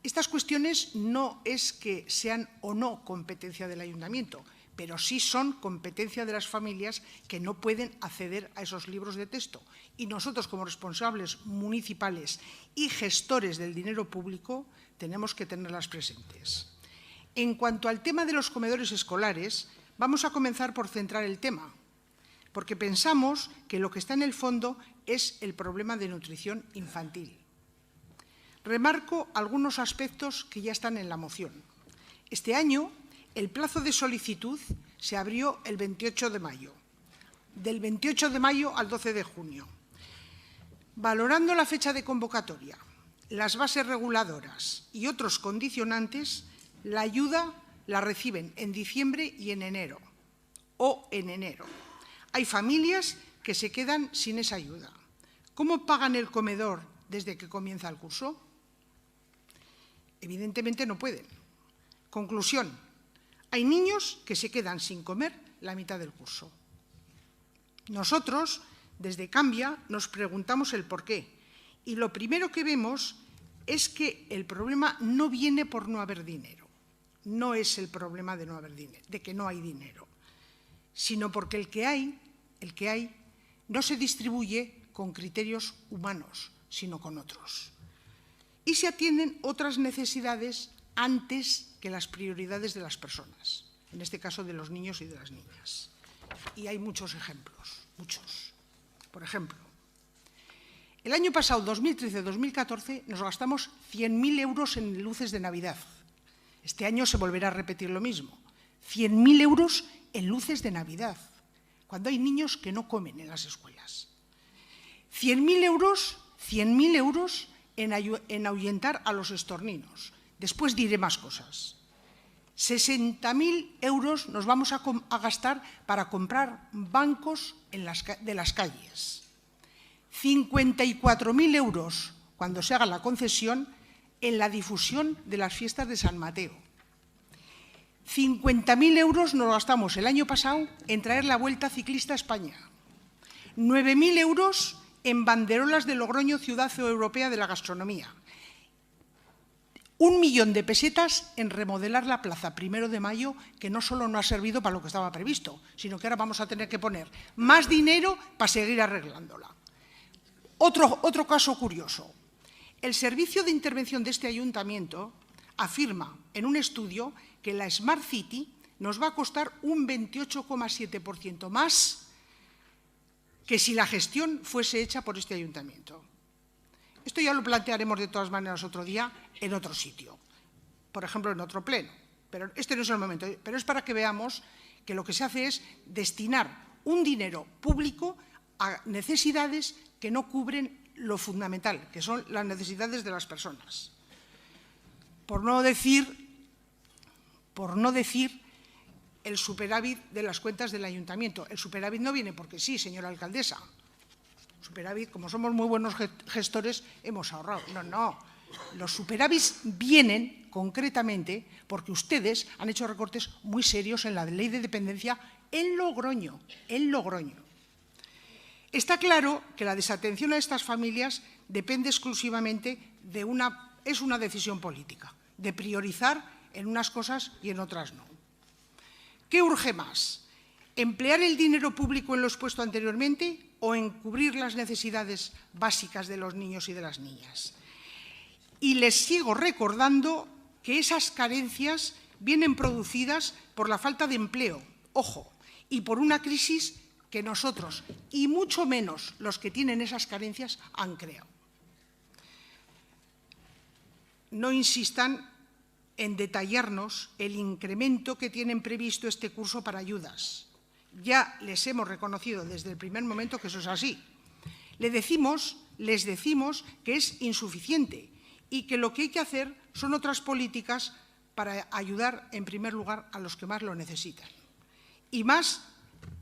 Estas cuestiones no es que sean o no competencia del ayuntamiento, pero sí son competencia de las familias que no pueden acceder a esos libros de texto. Y nosotros, como responsables municipales y gestores del dinero público, tenemos que tenerlas presentes. En cuanto al tema de los comedores escolares, vamos a comenzar por centrar el tema, porque pensamos que lo que está en el fondo es el problema de nutrición infantil. Remarco algunos aspectos que ya están en la moción. Este año, el plazo de solicitud se abrió el 28 de mayo, del 28 de mayo al 12 de junio. Valorando la fecha de convocatoria, las bases reguladoras y otros condicionantes, la ayuda la reciben en diciembre y en enero, o en enero. Hay familias que se quedan sin esa ayuda. ¿Cómo pagan el comedor desde que comienza el curso? Evidentemente no pueden. Conclusión, hay niños que se quedan sin comer la mitad del curso. Nosotros, desde Cambia, nos preguntamos el porqué. Y lo primero que vemos es que el problema no viene por no haber dinero. No es el problema de no haber dinero, de que no hay dinero, sino porque el que hay no se distribuye con criterios humanos, sino con otros. Y se atienden otras necesidades antes que las prioridades de las personas, en este caso de los niños y de las niñas. Y hay muchos ejemplos, muchos. Por ejemplo, el año pasado, 2013-2014, nos gastamos 100.000 euros en luces de Navidad. Este año se volverá a repetir lo mismo. 100.000 euros en luces de Navidad, cuando hay niños que no comen en las escuelas. 100.000 euros en ahuyentar a los estorninos. Después diré más cosas. 60.000 euros nos vamos a gastar para comprar bancos de las calles. 54.000 euros cuando se haga la concesión en la difusión de las fiestas de San Mateo. 50.000 euros nos gastamos el año pasado en traer la Vuelta Ciclista a España. 9.000 euros en banderolas de Logroño, ciudad europea de la gastronomía. 1 millón de pesetas en remodelar la plaza 1 de mayo, que no solo no ha servido para lo que estaba previsto, sino que ahora vamos a tener que poner más dinero para seguir arreglándola. Otro caso curioso. El Servicio de Intervención de este ayuntamiento afirma en un estudio que la Smart City nos va a costar un 28,7% más que si la gestión fuese hecha por este ayuntamiento. Esto ya lo plantearemos de todas maneras otro día en otro sitio, por ejemplo en otro pleno, pero este no es el momento. Pero es para que veamos que lo que se hace es destinar un dinero público a necesidades que no cubren lo fundamental, que son las necesidades de las personas. Por no decir el superávit de las cuentas del ayuntamiento. El superávit no viene porque sí, señora alcaldesa. Superávit, como somos muy buenos gestores, hemos ahorrado. No. Los superávits vienen concretamente porque ustedes han hecho recortes muy serios en la ley de dependencia en Logroño. Está claro que la desatención a estas familias depende exclusivamente es una decisión política, de priorizar en unas cosas y en otras no. ¿Qué urge más? ¿Emplear el dinero público en lo expuesto anteriormente o en cubrir las necesidades básicas de los niños y de las niñas? Y les sigo recordando que esas carencias vienen producidas por la falta de empleo, ojo, y por una crisis que nosotros, y mucho menos los que tienen esas carencias, han creado. No insistan en detallarnos el incremento que tienen previsto este curso para ayudas. Ya les hemos reconocido desde el primer momento que eso es así. Les decimos que es insuficiente y que lo que hay que hacer son otras políticas para ayudar, en primer lugar, a los que más lo necesitan. Y más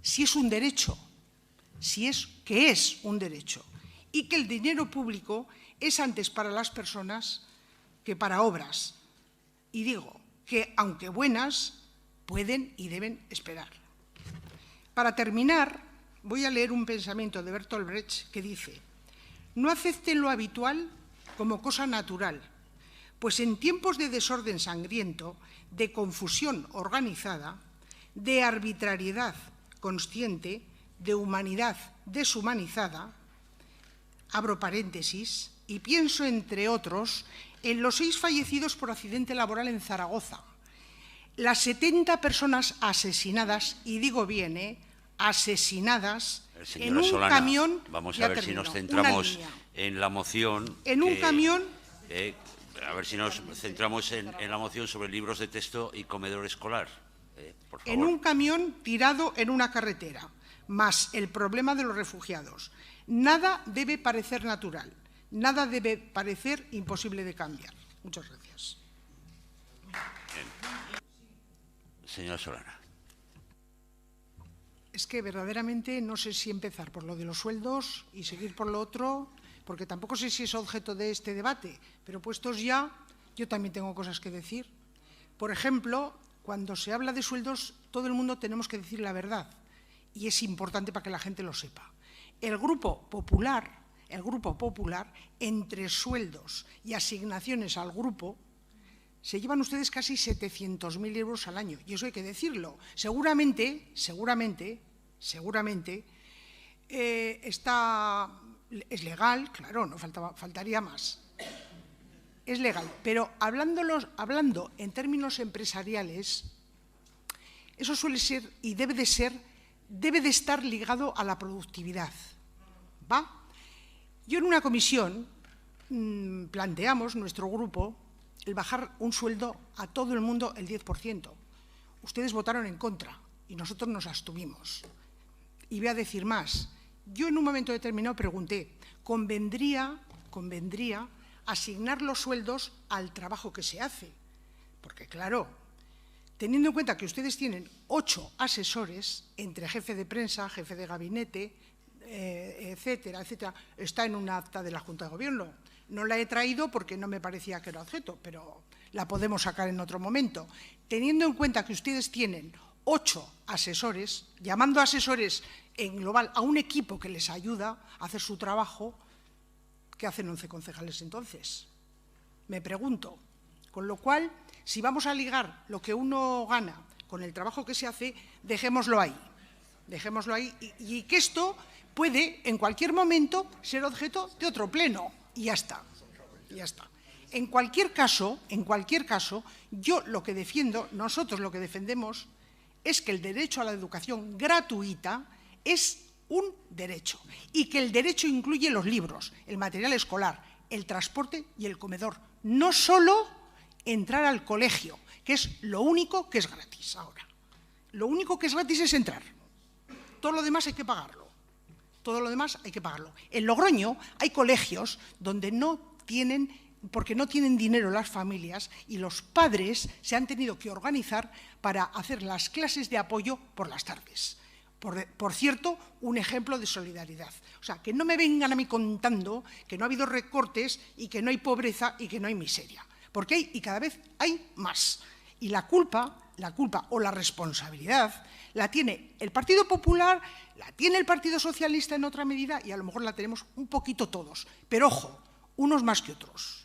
si es un derecho, que es un derecho, y que el dinero público es antes para las personas que para obras. Y digo que, aunque buenas, pueden y deben esperar. Para terminar, voy a leer un pensamiento de Bertolt Brecht que dice: no acepten lo habitual como cosa natural, pues en tiempos de desorden sangriento, de confusión organizada, de arbitrariedad consciente, de humanidad deshumanizada, abro paréntesis, y pienso, entre otros, en los 6 fallecidos por accidente laboral en Zaragoza, las 70 personas asesinadas, y digo bien, asesinadas en un Solana, camión. Vamos a ver si nos centramos en la moción. En un camión. A ver si nos centramos en la moción sobre libros de texto y comedor escolar. Por favor. En un camión tirado en una carretera, más el problema de los refugiados. Nada debe parecer natural, nada debe parecer imposible de cambiar. Muchas gracias. Bien. Señora Solana. Es que verdaderamente no sé si empezar por lo de los sueldos y seguir por lo otro, porque tampoco sé si es objeto de este debate, pero puestos ya, yo también tengo cosas que decir. Por ejemplo, cuando se habla de sueldos, todo el mundo tenemos que decir la verdad, y es importante para que la gente lo sepa. El Grupo Popular, entre sueldos y asignaciones al grupo, se llevan ustedes casi 700.000 euros al año, y eso hay que decirlo. Seguramente, es legal, claro, no faltaría más. Es legal, pero hablando en términos empresariales, eso suele ser y debe de estar ligado a la productividad. ¿Va? Yo en una comisión planteamos, nuestro grupo, el bajar un sueldo a todo el mundo el 10%. Ustedes votaron en contra y nosotros nos abstuvimos. Y voy a decir más. Yo en un momento determinado pregunté, ¿convendría asignar los sueldos al trabajo que se hace? Porque claro, teniendo en cuenta que ustedes tienen 8 asesores, entre jefe de prensa, jefe de gabinete, etcétera, etcétera, está en un acta de la Junta de Gobierno. No la he traído porque no me parecía que era objeto, pero la podemos sacar en otro momento. Teniendo en cuenta que ustedes tienen 8 asesores, llamando asesores en global a un equipo que les ayuda a hacer su trabajo, ¿qué hacen 11 concejales entonces? Me pregunto. Con lo cual, si vamos a ligar lo que uno gana con el trabajo que se hace, dejémoslo ahí. Dejémoslo ahí y que esto puede en cualquier momento ser objeto de otro pleno. Y ya está. En cualquier caso, yo lo que defiendo, nosotros lo que defendemos, es que el derecho a la educación gratuita es un derecho y que el derecho incluye los libros, el material escolar, el transporte y el comedor. No solo entrar al colegio, que es lo único que es gratis ahora. Lo único que es gratis es entrar. Todo lo demás hay que pagarlo. En Logroño hay colegios donde porque no tienen dinero las familias y los padres se han tenido que organizar para hacer las clases de apoyo por las tardes. Por cierto, un ejemplo de solidaridad. O sea, que no me vengan a mí contando que no ha habido recortes y que no hay pobreza y que no hay miseria. Porque hay y cada vez hay más. Y la culpa o la responsabilidad la tiene el Partido Popular, la tiene el Partido Socialista en otra medida y a lo mejor la tenemos un poquito todos. Pero ojo, unos más que otros.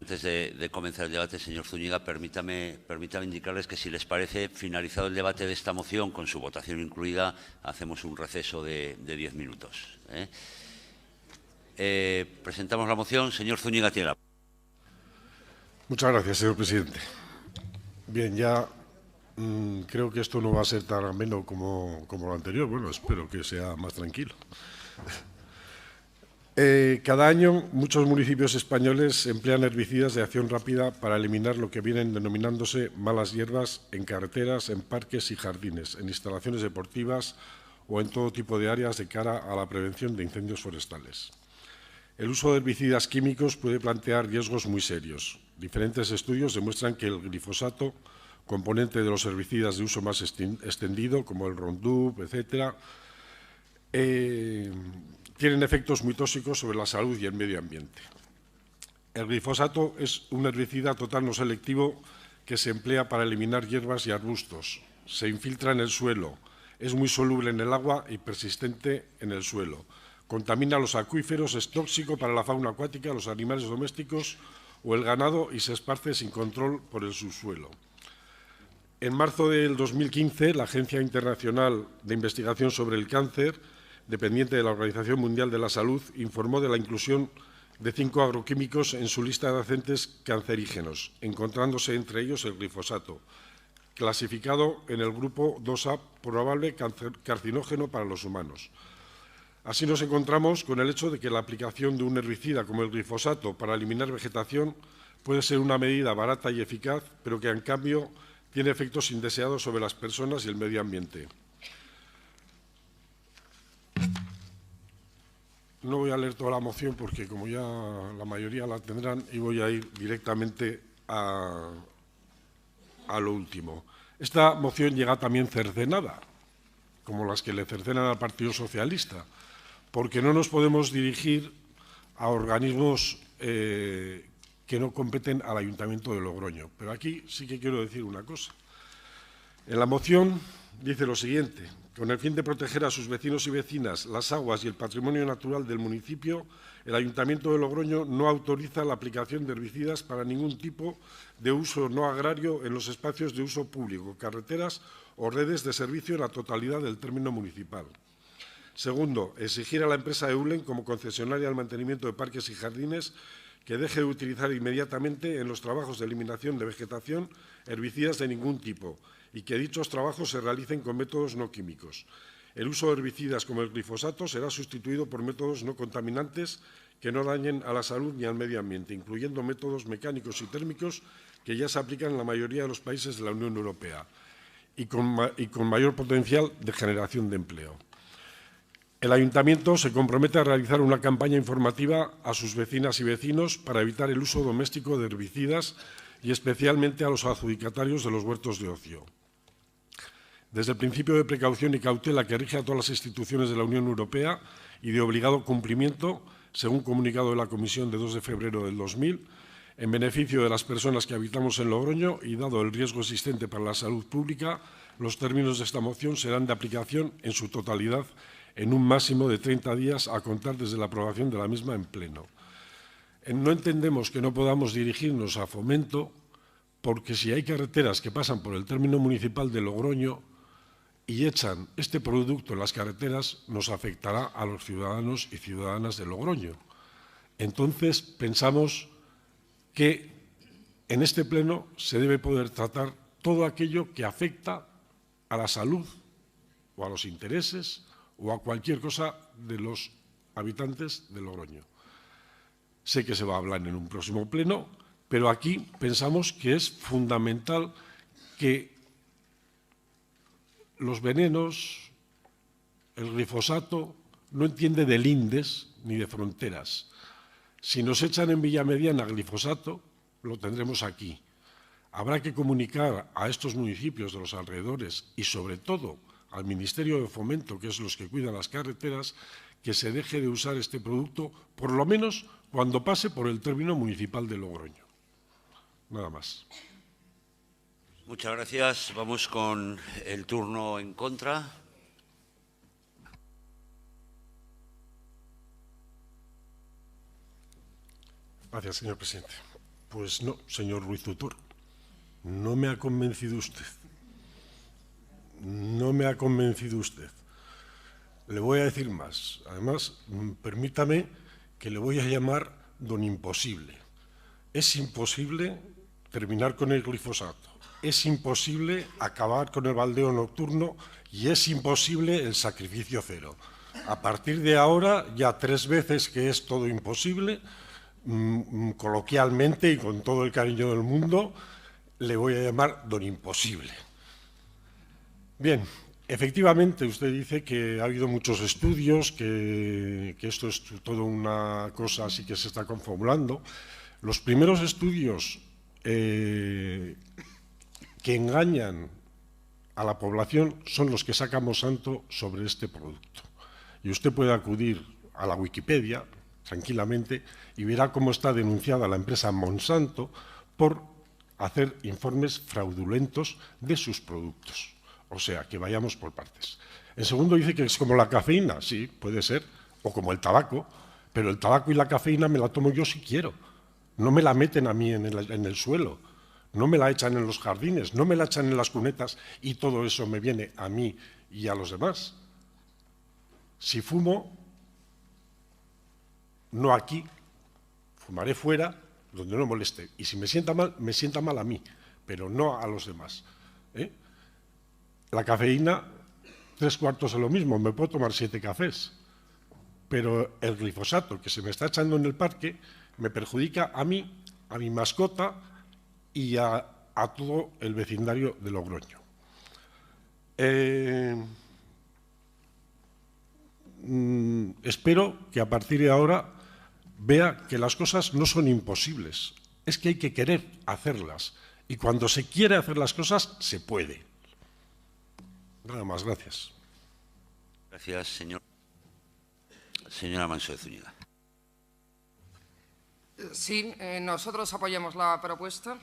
Antes de comenzar el debate, señor Zúñiga, permítame indicarles que, si les parece, finalizado el debate de esta moción, con su votación incluida, hacemos un receso de 10 minutos. Presentamos la moción. Señor Zúñiga, tiene la palabra. Muchas gracias, señor presidente. Bien, ya creo que esto no va a ser tan ameno como lo anterior. Bueno, espero que sea más tranquilo. Cada año muchos municipios españoles emplean herbicidas de acción rápida para eliminar lo que vienen denominándose malas hierbas en carreteras, en parques y jardines, en instalaciones deportivas o en todo tipo de áreas de cara a la prevención de incendios forestales. El uso de herbicidas químicos puede plantear riesgos muy serios. Diferentes estudios demuestran que el glifosato, componente de los herbicidas de uso más extendido, como el Roundup, etcétera, tienen efectos muy tóxicos sobre la salud y el medio ambiente. El glifosato es un herbicida total no selectivo que se emplea para eliminar hierbas y arbustos. Se infiltra en el suelo, es muy soluble en el agua y persistente en el suelo. contamina los acuíferos, es tóxico para la fauna acuática, los animales domésticos o el ganado y se esparce sin control por el subsuelo. En marzo del 2015, la Agencia Internacional de Investigación sobre el Cáncer, dependiente de la Organización Mundial de la Salud, informó de la inclusión de 5 agroquímicos en su lista de agentes cancerígenos, encontrándose entre ellos el glifosato, clasificado en el grupo 2A, probable carcinógeno para los humanos. Así nos encontramos con el hecho de que la aplicación de un herbicida como el glifosato para eliminar vegetación puede ser una medida barata y eficaz, pero que en cambio tiene efectos indeseados sobre las personas y el medio ambiente. No voy a leer toda la moción porque, como ya la mayoría la tendrán, y voy a ir directamente a lo último. Esta moción llega también cercenada, como las que le cercenan al Partido Socialista, porque no nos podemos dirigir a organismos que no competen al Ayuntamiento de Logroño. Pero aquí sí que quiero decir una cosa. En la moción dice lo siguiente: con el fin de proteger a sus vecinos y vecinas, las aguas y el patrimonio natural del municipio, el Ayuntamiento de Logroño no autoriza la aplicación de herbicidas para ningún tipo de uso no agrario en los espacios de uso público, carreteras o redes de servicio en la totalidad del término municipal. Segundo, exigir a la empresa Eulen, como concesionaria del mantenimiento de parques y jardines, que deje de utilizar inmediatamente en los trabajos de eliminación de vegetación herbicidas de ningún tipo y que dichos trabajos se realicen con métodos no químicos. El uso de herbicidas como el glifosato será sustituido por métodos no contaminantes que no dañen a la salud ni al medio ambiente, incluyendo métodos mecánicos y térmicos que ya se aplican en la mayoría de los países de la Unión Europea y con mayor potencial de generación de empleo. El Ayuntamiento se compromete a realizar una campaña informativa a sus vecinas y vecinos para evitar el uso doméstico de herbicidas y especialmente a los adjudicatarios de los huertos de ocio. Desde el principio de precaución y cautela que rige a todas las instituciones de la Unión Europea y de obligado cumplimiento, según comunicado de la Comisión de 2 de febrero del 2000, en beneficio de las personas que habitamos en Logroño y dado el riesgo existente para la salud pública, los términos de esta moción serán de aplicación en su totalidad en un máximo de 30 días a contar desde la aprobación de la misma en pleno. No entendemos que no podamos dirigirnos a Fomento porque si hay carreteras que pasan por el término municipal de Logroño y echan este producto en las carreteras, nos afectará a los ciudadanos y ciudadanas de Logroño. Entonces, pensamos que en este pleno se debe poder tratar todo aquello que afecta a la salud o a los intereses o a cualquier cosa de los habitantes de Logroño. Sé que se va a hablar en un próximo pleno, pero aquí pensamos que es fundamental que los venenos, el glifosato, no entiende de lindes ni de fronteras. Si nos echan en Villamediana glifosato, lo tendremos aquí. Habrá que comunicar a estos municipios de los alrededores y, sobre todo, al Ministerio de Fomento, que es los que cuidan las carreteras, que se deje de usar este producto, por lo menos cuando pase por el término municipal de Logroño. Nada más. Muchas gracias. Vamos con el turno en contra. Gracias, señor presidente. Pues no, señor Ruiz Tutor, no me ha convencido usted. No me ha convencido usted. Le voy a decir más. Además, permítame que le voy a llamar don Imposible. Es imposible terminar con el glifosato. Es imposible acabar con el baldeo nocturno y es imposible el sacrificio cero. A partir de ahora, ya 3 veces que es todo imposible, coloquialmente y con todo el cariño del mundo, le voy a llamar don Imposible. Bien, efectivamente usted dice que ha habido muchos estudios, que esto es toda una cosa así que se está confabulando. Los primeros estudios que engañan a la población son los que saca Monsanto sobre este producto. Y usted puede acudir a la Wikipedia tranquilamente y verá cómo está denunciada la empresa Monsanto por hacer informes fraudulentos de sus productos. O sea, que vayamos por partes. En segundo, dice que es como la cafeína. Sí, puede ser. o como el tabaco, pero el tabaco y la cafeína me la tomo yo si quiero. No me la meten a mí en el suelo, no me la echan en los jardines, no me la echan en las cunetas y todo eso me viene a mí y a los demás. Si fumo, no aquí, fumaré fuera, donde no moleste. Y si me sienta mal a mí, pero no a los demás. La cafeína, 3/4 de lo mismo, me puedo tomar 7 cafés. Pero el glifosato que se me está echando en el parque me perjudica a mí, a mi mascota y a todo el vecindario de Logroño. Espero que a partir de ahora vea que las cosas no son imposibles, es que hay que querer hacerlas. Y cuando se quiere hacer las cosas, se puede. Nada más, gracias. Gracias, señor. Señora Manso de Zúñiga. Sí, nosotros apoyamos la propuesta,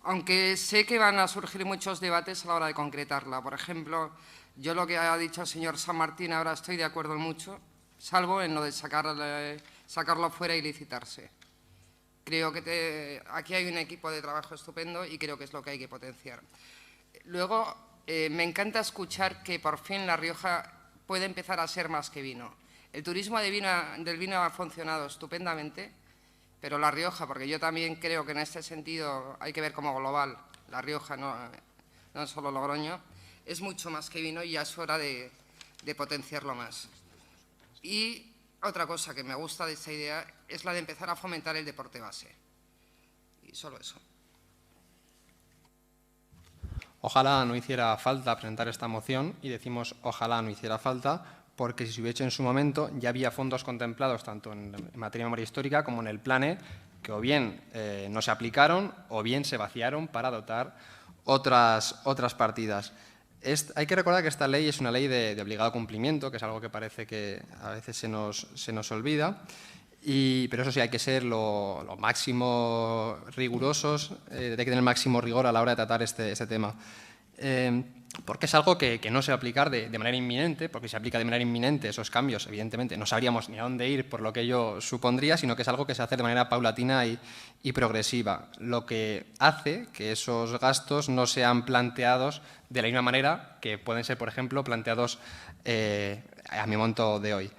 aunque sé que van a surgir muchos debates a la hora de concretarla. Por ejemplo, yo lo que ha dicho el señor San Martín ahora estoy de acuerdo en mucho, salvo en lo de sacarlo fuera y licitarse. Creo que aquí hay un equipo de trabajo estupendo y creo que es lo que hay que potenciar. Luego, me encanta escuchar que por fin La Rioja puede empezar a ser más que vino. El turismo del vino ha funcionado estupendamente, pero La Rioja, porque yo también creo que en este sentido hay que ver como global, La Rioja, no solo Logroño, es mucho más que vino y ya es hora de potenciarlo más. Y otra cosa que me gusta de esta idea es la de empezar a fomentar el deporte base. Y solo eso. Ojalá no hiciera falta presentar esta moción, y decimos ojalá no hiciera falta, porque si se hubiera hecho en su momento ya había fondos contemplados tanto en materia de memoria histórica como en el PLANE, que o bien no se aplicaron o bien se vaciaron para dotar otras partidas. Hay que recordar que esta ley es una ley de obligado cumplimiento, que es algo que parece que a veces se nos olvida, pero eso sí, hay que ser lo máximo rigurosos, hay que tener el máximo rigor a la hora de tratar este tema. Porque es algo que no se va a aplicar de manera inminente, porque si se aplica de manera inminente esos cambios, evidentemente no sabríamos ni a dónde ir por lo que yo supondría, sino que es algo que se hace de manera paulatina y progresiva, lo que hace que esos gastos no sean planteados de la misma manera que pueden ser, por ejemplo, planteados a mi momento de hoy.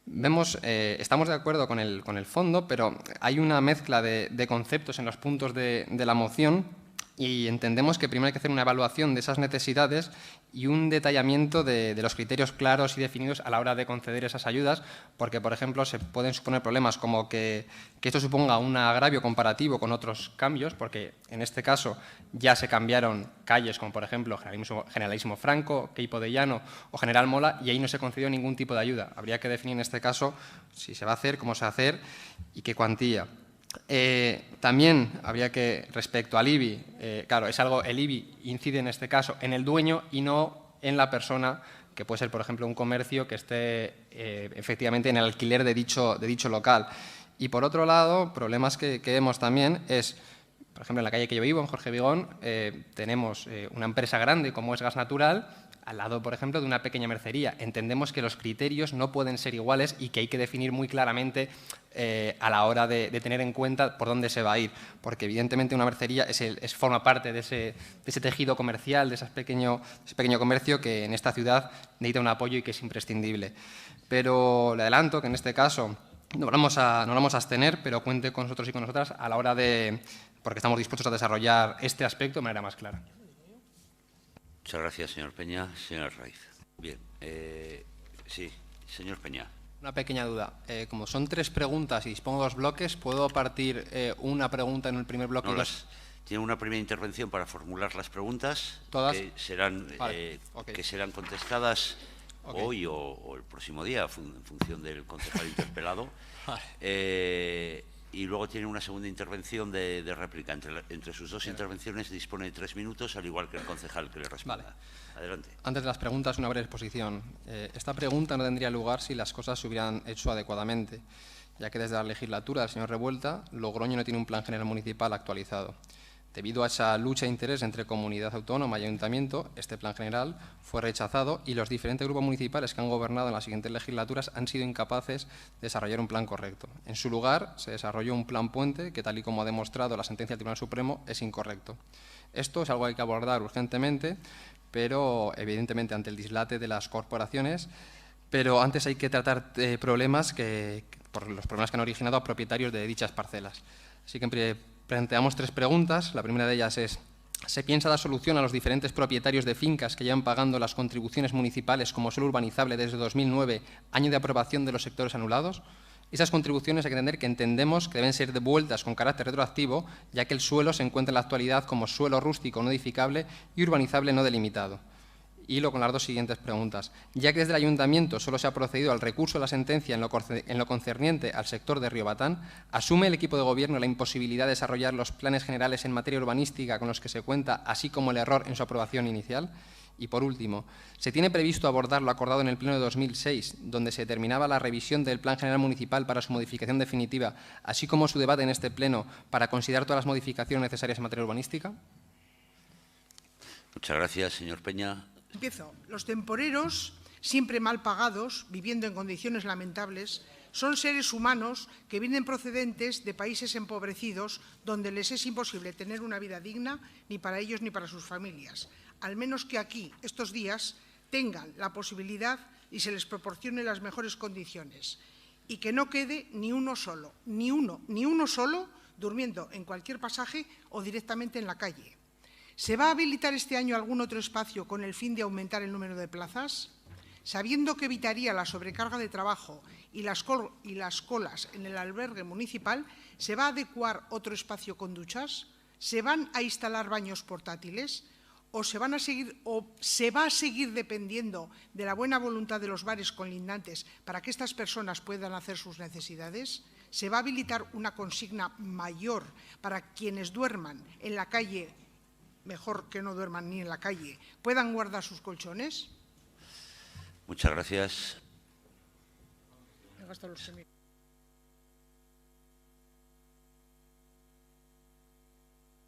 Estamos de acuerdo con el fondo, pero hay una mezcla de conceptos en los puntos de la moción. Y entendemos que primero hay que hacer una evaluación de esas necesidades y un detallamiento de los criterios claros y definidos a la hora de conceder esas ayudas, porque, por ejemplo, se pueden suponer problemas como que esto suponga un agravio comparativo con otros cambios, porque en este caso ya se cambiaron calles como, por ejemplo, Generalísimo Franco, Queipo de Llano o General Mola, y ahí no se concedió ningún tipo de ayuda. Habría que definir en este caso si se va a hacer, cómo se va a hacer y qué cuantía. También habría que, respecto al IBI, claro, el IBI incide en este caso en el dueño y no en la persona, que puede ser, por ejemplo, un comercio que esté efectivamente en el alquiler de dicho local. Y, por otro lado, problemas que vemos también es, por ejemplo, en la calle que yo vivo, en Jorge Vigón, tenemos una empresa grande como es Gas Natural, al lado, por ejemplo, de una pequeña mercería. Entendemos que los criterios no pueden ser iguales y que hay que definir muy claramente a la hora de tener en cuenta por dónde se va a ir, porque evidentemente una mercería forma parte de ese tejido comercial, de ese pequeño comercio que en esta ciudad necesita un apoyo y que es imprescindible. Pero le adelanto que en este caso no vamos a abstener, pero cuente con nosotros y con nosotras a la hora porque estamos dispuestos a desarrollar este aspecto de manera más clara. Muchas gracias, señor Peña. Señora Raiz. Bien. Sí, señor Peña. Una pequeña duda. Como son 3 preguntas y dispongo de 2 bloques, ¿puedo partir una pregunta en el primer bloque? No, tiene una primera intervención para formular las preguntas. ¿Todas? Que serán, okay. que serán contestadas hoy o el próximo día, en función del concejal interpelado. Vale. Y luego tiene una segunda intervención de réplica. Entre sus 2 intervenciones dispone de 3 minutos, al igual que el concejal que le responda. Vale. Adelante. Antes de las preguntas, una breve exposición. Esta pregunta no tendría lugar si las cosas se hubieran hecho adecuadamente, ya que desde la legislatura del señor Revuelta, Logroño no tiene un plan general municipal actualizado. Debido a esa lucha de interés entre comunidad autónoma y ayuntamiento, este plan general fue rechazado y los diferentes grupos municipales que han gobernado en las siguientes legislaturas han sido incapaces de desarrollar un plan correcto. En su lugar, se desarrolló un plan puente que, tal y como ha demostrado la sentencia del Tribunal Supremo, es incorrecto. Esto es algo que hay que abordar urgentemente, pero evidentemente ante el dislate de las corporaciones, pero antes hay que tratar problemas por los problemas que han originado a propietarios de dichas parcelas. Así que planteamos 3 preguntas. La primera de ellas es: ¿se piensa dar solución a los diferentes propietarios de fincas que llevan pagando las contribuciones municipales como suelo urbanizable desde 2009, año de aprobación de los sectores anulados? Esas contribuciones hay que entendemos que deben ser devueltas con carácter retroactivo, ya que el suelo se encuentra en la actualidad como suelo rústico no edificable y urbanizable no delimitado. Y con las 2 siguientes preguntas. Ya que desde el Ayuntamiento solo se ha procedido al recurso de la sentencia en lo concerniente al sector de Riobatán, ¿asume el equipo de Gobierno la imposibilidad de desarrollar los planes generales en materia urbanística con los que se cuenta, así como el error en su aprobación inicial? Y, por último, ¿se tiene previsto abordar lo acordado en el Pleno de 2006, donde se determinaba la revisión del Plan General Municipal para su modificación definitiva, así como su debate en este Pleno para considerar todas las modificaciones necesarias en materia urbanística? Muchas gracias, señor Peña. Empiezo. Los temporeros, siempre mal pagados, viviendo en condiciones lamentables, son seres humanos que vienen procedentes de países empobrecidos donde les es imposible tener una vida digna ni para ellos ni para sus familias. Al menos que aquí, estos días, tengan la posibilidad y se les proporcione las mejores condiciones. Y que no quede ni uno solo, ni uno solo, durmiendo en cualquier pasaje o directamente en la calle. ¿Se va a habilitar este año algún otro espacio con el fin de aumentar el número de plazas? Sabiendo que evitaría la sobrecarga de trabajo y las colas en el albergue municipal, ¿se va a adecuar otro espacio con duchas? ¿Se van a instalar baños portátiles? ¿O se va a seguir dependiendo de la buena voluntad de los bares colindantes para que estas personas puedan hacer sus necesidades? ¿Se va a habilitar una consigna mayor para quienes duerman en la calle, mejor que no duerman ni en la calle, puedan guardar sus colchones? Muchas gracias. Me he gastado los 3 minutos.